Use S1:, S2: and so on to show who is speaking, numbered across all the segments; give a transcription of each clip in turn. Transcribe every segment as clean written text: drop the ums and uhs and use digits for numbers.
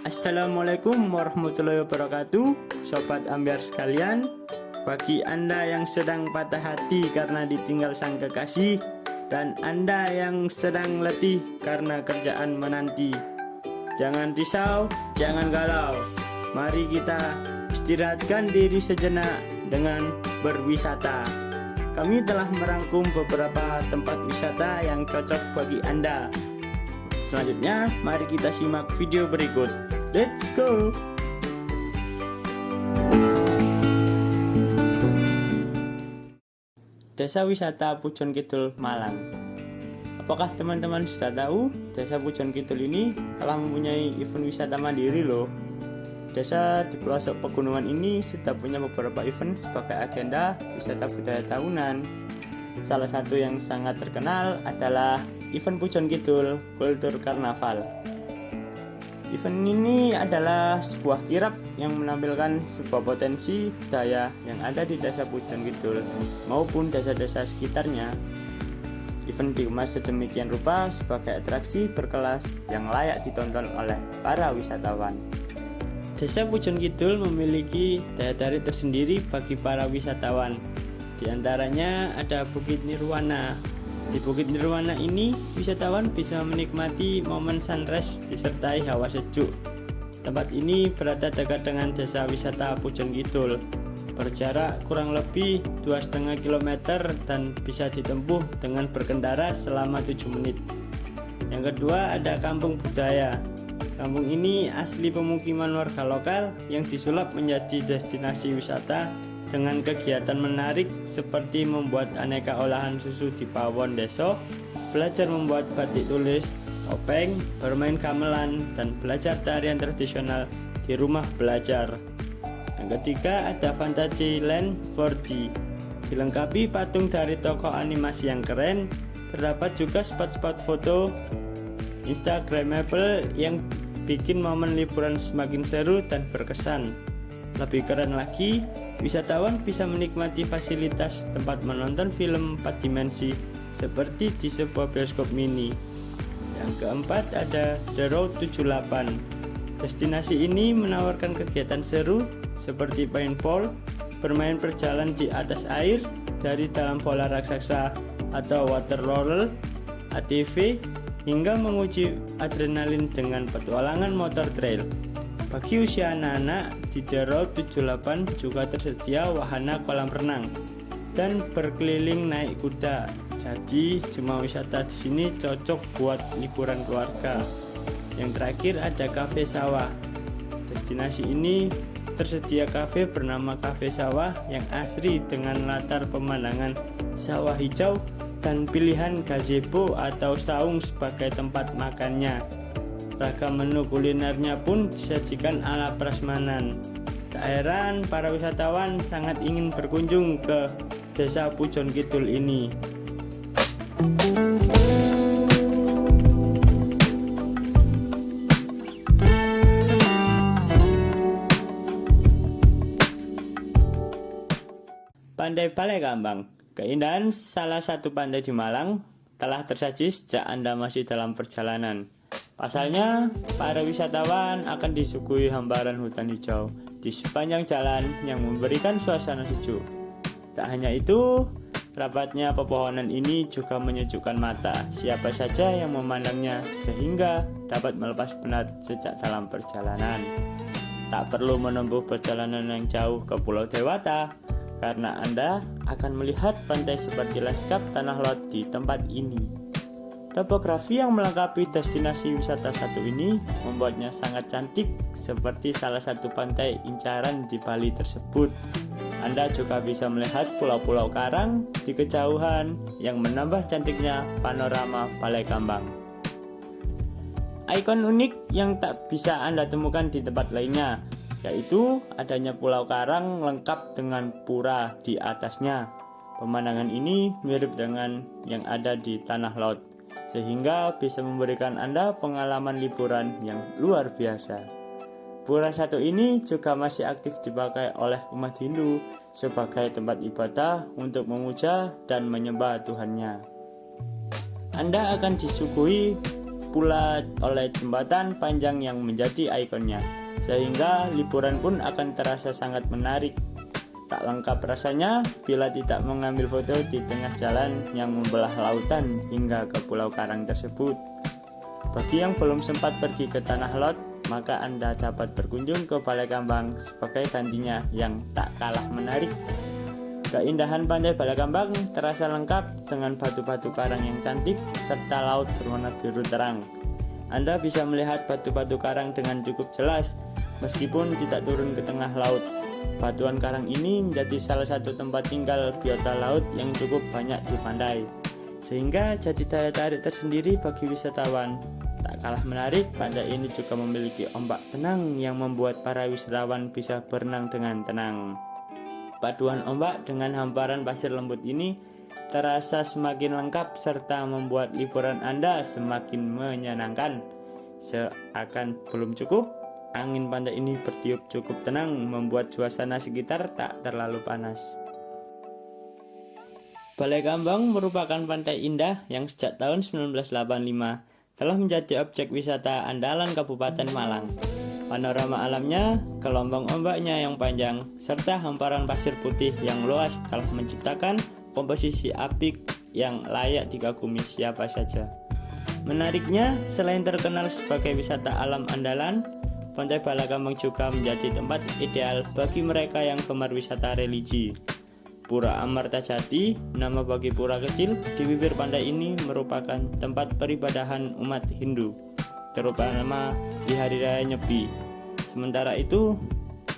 S1: Assalamualaikum warahmatullahi wabarakatuh, Sobat Ambiar sekalian. Bagi Anda yang sedang patah hati karena ditinggal sang kekasih, dan Anda yang sedang letih karena kerjaan menanti, jangan risau, jangan galau. Mari kita istirahatkan diri sejenak dengan berwisata. Kami telah merangkum beberapa tempat wisata yang cocok bagi Anda. Selanjutnya, mari kita simak video berikut. Let's go! Desa Wisata Pujon Kidul, Malang. Apakah teman-teman sudah tahu Desa Pujon Kidul ini telah mempunyai event wisata mandiri loh. Desa di pelosok pegunungan ini sudah punya beberapa event sebagai agenda wisata budaya tahunan. Salah satu yang sangat terkenal adalah event Pujon Kidul Kultur Karnaval. Event ini adalah sebuah kirab yang menampilkan sebuah potensi budaya yang ada di Desa Pujon Kidul maupun desa-desa sekitarnya. Event dikemas sedemikian rupa sebagai atraksi berkelas yang layak ditonton oleh para wisatawan. Desa Pujon Kidul memiliki daya tarik tersendiri bagi para wisatawan. Di antaranya ada Bukit Nirwana. Di Bukit Nirwana ini, wisatawan bisa menikmati momen sunrise disertai hawa sejuk. Tempat ini berada dekat dengan desa wisata Pujon Kidul, berjarak kurang lebih 2,5 km dan bisa ditempuh dengan berkendara selama 7 menit. Yang kedua ada Kampung Budaya. Kampung ini asli pemukiman warga lokal yang disulap menjadi destinasi wisata dengan kegiatan menarik seperti membuat aneka olahan susu di pawon deso, belajar membuat batik tulis, topeng, bermain gamelan, dan belajar tarian tradisional di rumah belajar. Yang ketiga ada Fantasyland 4D. Dilengkapi patung dari tokoh animasi yang keren, terdapat juga spot-spot foto Instagramable yang bikin momen liburan semakin seru dan berkesan. Lebih keren lagi, wisatawan bisa menikmati fasilitas tempat menonton film 4 dimensi seperti di sebuah bioskop mini. Yang keempat ada The Road 78. Destinasi ini menawarkan kegiatan seru seperti paintball, bermain perjalanan di atas air dari dalam bola raksasa atau water roller, ATV, hingga menguji adrenalin dengan petualangan motor trail. Bagi usia anak-anak, di The Road 78 juga tersedia wahana kolam renang dan berkeliling naik kuda. Jadi, semua wisata di sini cocok buat liburan keluarga. Yang terakhir ada Cafe Sawah. Destinasi ini tersedia kafe bernama Cafe Sawah yang asri dengan latar pemandangan sawah hijau dan pilihan gazebo atau saung sebagai tempat makannya. Ragam menu kulinernya pun disajikan ala prasmanan. Tak heran para wisatawan sangat ingin berkunjung ke Desa Pujon Kidul ini. Pantai Balai Kambang. Keindahan salah satu pantai di Malang telah tersaji sejak Anda masih dalam perjalanan. Pasalnya, para wisatawan akan disuguhi hamparan hutan hijau di sepanjang jalan yang memberikan suasana sejuk. Tak hanya itu, rapatnya pepohonan ini juga menyejukkan mata siapa saja yang memandangnya sehingga dapat melepas penat sejak dalam perjalanan. Tak perlu menempuh perjalanan yang jauh ke Pulau Dewata, karena Anda akan melihat pantai seperti lanskap tanah laut di tempat ini. Topografi yang melengkapi destinasi wisata satu ini membuatnya sangat cantik seperti salah satu pantai incaran di Bali tersebut. Anda juga bisa melihat pulau-pulau karang di kejauhan yang menambah cantiknya panorama Balai Kambang. Ikon unik yang tak bisa Anda temukan di tempat lainnya, yaitu adanya pulau karang lengkap dengan pura di atasnya. Pemandangan ini mirip dengan yang ada di tanah laut, sehingga bisa memberikan Anda pengalaman liburan yang luar biasa. Pura satu ini juga masih aktif dipakai oleh umat Hindu sebagai tempat ibadah untuk memuja dan menyembah Tuhannya. Anda akan disuguhi pula oleh jembatan panjang yang menjadi ikonnya, sehingga liburan pun akan terasa sangat menarik. Tak lengkap rasanya bila tidak mengambil foto di tengah jalan yang membelah lautan hingga ke Pulau Karang tersebut. Bagi yang belum sempat pergi ke Tanah Lot, maka Anda dapat berkunjung ke Balai Kambang sebagai gantinya yang tak kalah menarik. Keindahan pantai Balai Kambang terasa lengkap dengan batu-batu karang yang cantik serta laut berwarna biru terang. Anda bisa melihat batu-batu karang dengan cukup jelas meskipun tidak turun ke tengah laut. Batuan karang ini menjadi salah satu tempat tinggal biota laut yang cukup banyak di pantai, sehingga jadi daya tarik tersendiri bagi wisatawan. Tak kalah menarik, pantai ini juga memiliki ombak tenang yang membuat para wisatawan bisa berenang dengan tenang. Paduan ombak dengan hamparan pasir lembut ini terasa semakin lengkap serta membuat liburan Anda semakin menyenangkan. Seakan belum cukup, angin pantai ini bertiup cukup tenang membuat suasana sekitar tak terlalu panas. Balai Kambang merupakan pantai indah yang sejak tahun 1985 telah menjadi objek wisata andalan Kabupaten Malang. Panorama alamnya, gelombang ombaknya yang panjang, serta hamparan pasir putih yang luas telah menciptakan komposisi apik yang layak dikagumi siapa saja. Menariknya, selain terkenal sebagai wisata alam andalan, Pantai Balai Kambang juga menjadi tempat ideal bagi mereka yang gemar wisata religi. Pura Amartajati, nama bagi pura kecil di bibir pantai ini, merupakan tempat peribadahan umat Hindu, terutama di Hari Raya Nyepi. Sementara itu,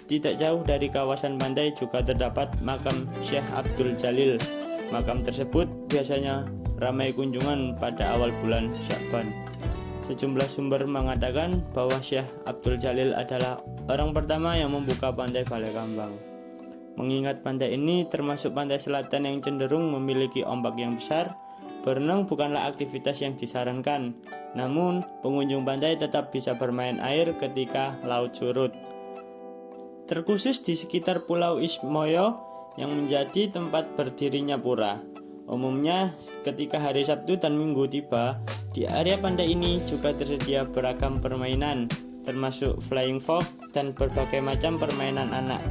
S1: tidak jauh dari kawasan pantai juga terdapat makam Syekh Abdul Jalil. Makam tersebut biasanya ramai kunjungan pada awal bulan Sya'ban. Sejumlah sumber mengatakan bahwa Syekh Abdul Jalil adalah orang pertama yang membuka pantai Balai Kambang. Mengingat pantai ini termasuk pantai selatan yang cenderung memiliki ombak yang besar, berenang bukanlah aktivitas yang disarankan. Namun, pengunjung pantai tetap bisa bermain air ketika laut surut. Terkhusus di sekitar Pulau Ismoyo yang menjadi tempat berdirinya pura. Umumnya, ketika hari Sabtu dan Minggu tiba, di area pantai ini juga tersedia beragam permainan, termasuk flying fox dan berbagai macam permainan anak.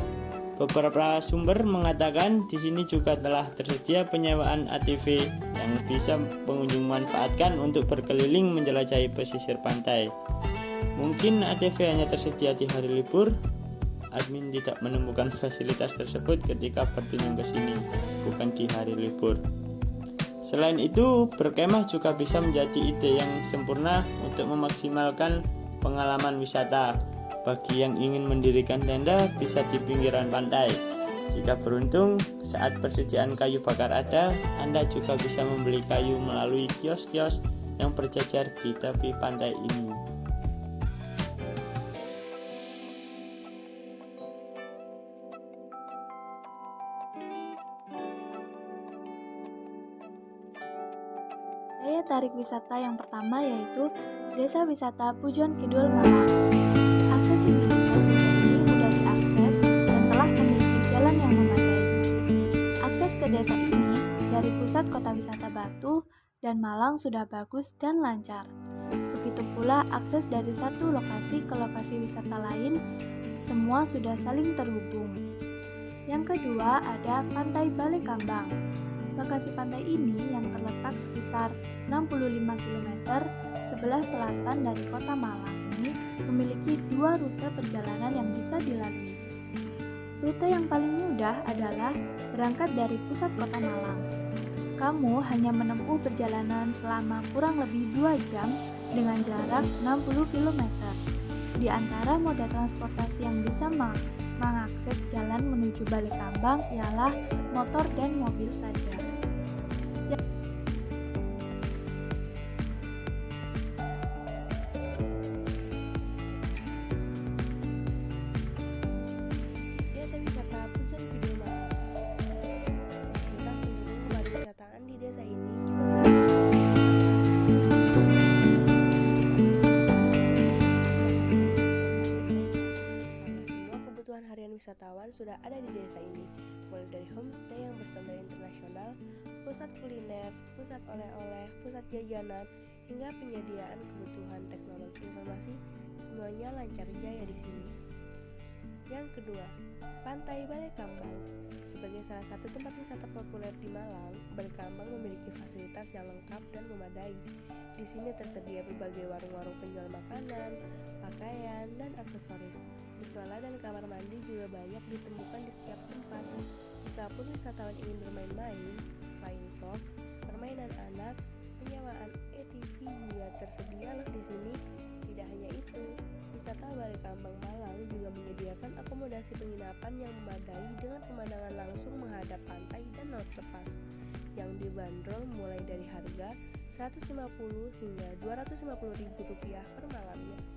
S1: Beberapa sumber mengatakan di sini juga telah tersedia penyewaan ATV yang bisa pengunjung manfaatkan untuk berkeliling menjelajahi pesisir pantai. Mungkin ATV hanya tersedia di hari libur. Admin tidak menemukan fasilitas tersebut ketika berkunjung ke sini, bukan di hari libur. Selain itu, berkemah juga bisa menjadi ide yang sempurna untuk memaksimalkan pengalaman wisata. Bagi yang ingin mendirikan tenda bisa di pinggiran pantai. Jika beruntung, saat persediaan kayu bakar ada, Anda juga bisa membeli kayu melalui kios-kios yang berjajar di tepi pantai ini.
S2: Daya tarik wisata yang pertama yaitu Desa Wisata Pujon Kidul Malang. Aksesibilitas desa ini mudah diakses dan telah memiliki jalan yang memadai. Akses ke desa ini dari pusat kota wisata Batu dan Malang sudah bagus dan lancar. Begitu pula akses dari satu lokasi ke lokasi wisata lain, semua sudah saling terhubung. Yang kedua ada Pantai Balai Kambang. Lokasi pantai ini yang terletak sekitar 65 km sebelah selatan dari kota Malang ini memiliki dua rute perjalanan yang bisa dilalui. Rute yang paling mudah adalah berangkat dari pusat kota Malang. Kamu hanya menempuh perjalanan selama kurang lebih 2 jam dengan jarak 60 km. Di antara moda transportasi yang bisa mengakses jalan menuju Balai Kambang ialah motor dan mobil saja.
S3: Desa wisata Pujon Kidul Malang. Fasilitas pendukung pariwisataan di desa ini juga sudah karena semua kebutuhan harian wisatawan sudah ada di desa ini, mulai dari homestay yang berstandar internasional, pusat kuliner, pusat oleh-oleh, pusat jajanan, hingga penyediaan kebutuhan teknologi informasi, semuanya lancar jaya di sini. Yang kedua, Pantai Balai Kambang. Sebagai salah satu tempat wisata populer di Malang, Balai Kambang memiliki fasilitas yang lengkap dan memadai. Di sini tersedia berbagai warung-warung penjual makanan, pakaian, dan aksesoris. Musola dan kamar mandi juga banyak ditemukan di setiap tempat. Jikapun wisatawan ingin bermain-main, flying fox, permainan anak, penyewaan ATV juga tersedia loh di sini. Tidak hanya itu, wisata Balai Kambang Malang juga menyediakan akomodasi penginapan yang memadai dengan pemandangan langsung menghadap pantai dan laut lepas, yang dibanderol mulai dari harga Rp150 hingga Rp250.000 per malamnya.